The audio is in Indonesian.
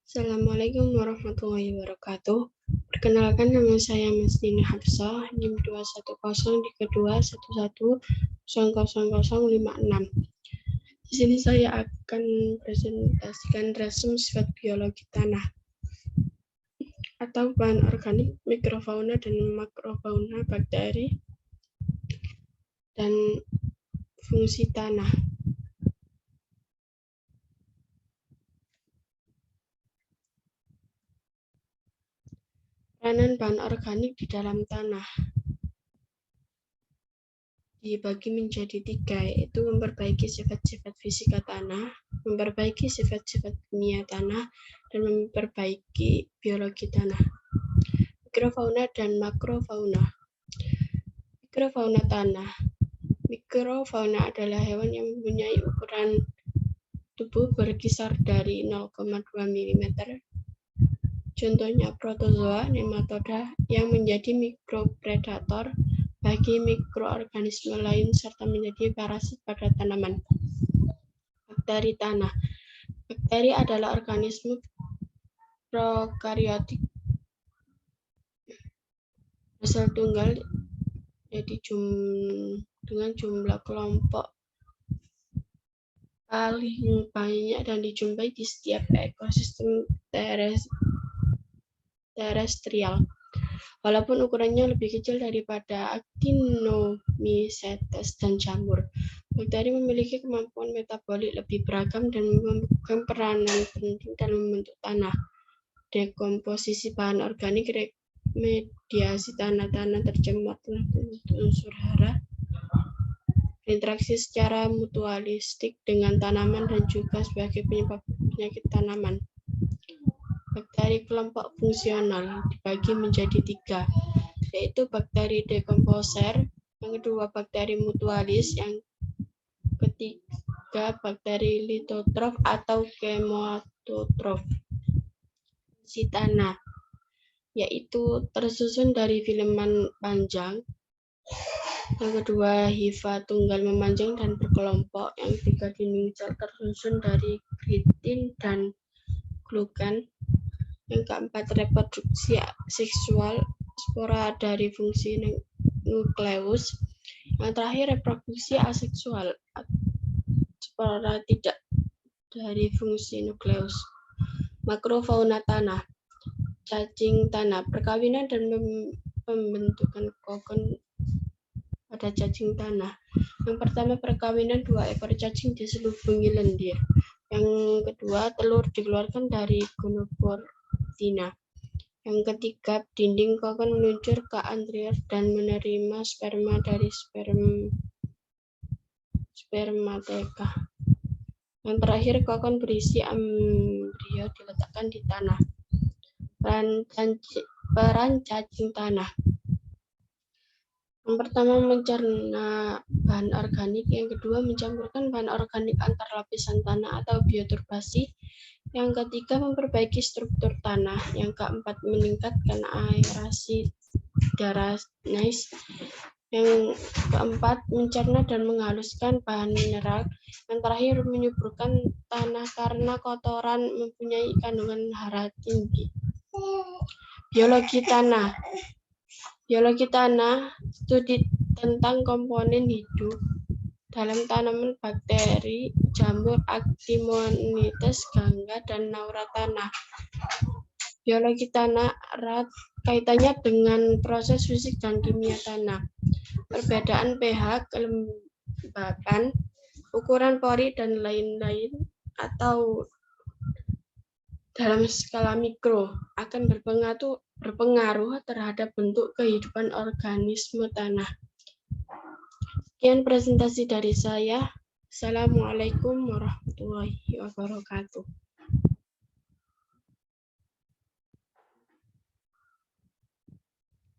Assalamualaikum warahmatullahi wabarakatuh. Perkenalkan, nama saya Masdini Hafsah, NIM 210 di kedua 11000056. Di sini saya akan presentasikan resume sifat biologi tanah atau bahan organik, mikrofauna dan makrofauna, bakteri, dan fungsi tanah. Peranan bahan organik di dalam tanah dibagi menjadi 3, yaitu memperbaiki sifat-sifat fisika tanah, memperbaiki sifat-sifat kimia tanah, dan memperbaiki biologi tanah. Mikrofauna dan makrofauna. Mikrofauna tanah. Mikrofauna adalah hewan yang mempunyai ukuran tubuh berkisar dari 0,2 mm. Contohnya protozoa, nematoda yang menjadi mikropredator bagi mikroorganisme lain serta menjadi parasit pada tanaman. Bakteri tanah. Bakteri adalah organisme prokariotik asal tunggal, jadi dengan jumlah kelompok paling banyak dan dijumpai di setiap ekosistem terestrial. Walaupun ukurannya lebih kecil daripada Actinomycetes dan jamur, bakteri memiliki kemampuan metabolik lebih beragam dan memegang peranan penting dalam membentuk tanah. Dekomposisi bahan organik, remediasi tanah-tanah tercemar unsur hara, berinteraksi secara mutualistik dengan tanaman dan juga sebagai penyebab penyakit tanaman. Bakteri kelompok fungsional dibagi menjadi 3, yaitu bakteri dekomposer, yang kedua bakteri mutualis, yang ketiga bakteri litotrof atau kematotrof. Fungsi tanah yaitu tersusun dari filamen panjang, yang kedua hifa tunggal memanjang dan berkelompok, yang ketiga dinding sel tersusun dari kritin dan glukan, yang keempat reproduksi seksual spora dari fungsi nukleus, yang terakhir reproduksi aseksual spora tidak dari fungsi nukleus. Makrofauna tanah. Cacing tanah. Perkawinan dan pembentukan kokon pada cacing tanah. Yang pertama, perkawinan 2 ekor cacing diselubungi lendir. Yang kedua, telur dikeluarkan dari gonoportina. Yang ketiga, dinding kokon meluncur ke anterior dan menerima sperma dari spermateka. Yang terakhir, kokon berisi embrio diletakkan di tanah. Peran cacing tanah. Yang pertama, mencerna bahan organik. Yang kedua, mencampurkan bahan organik antar lapisan tanah atau bioturbasi. Yang ketiga, memperbaiki struktur tanah. Yang keempat, meningkatkan aerasi drainase. Yang keempat, mencerna dan menghaluskan bahan mineral. Yang terakhir, menyuburkan tanah karena kotoran mempunyai kandungan hara tinggi. Biologi tanah. Biologi tanah, studi tentang komponen hidup dalam tanaman, bakteri, jamur, Actinides, gangga, dan naura tanah. Biologi tanah erat kaitannya dengan proses fisik dan kimia tanah. Perbedaan pH, kelembapan, ukuran pori, dan lain-lain atau dalam skala mikro akan berpengaruh terhadap bentuk kehidupan organisme tanah. Sekian presentasi dari saya. Assalamualaikum warahmatullahi wabarakatuh.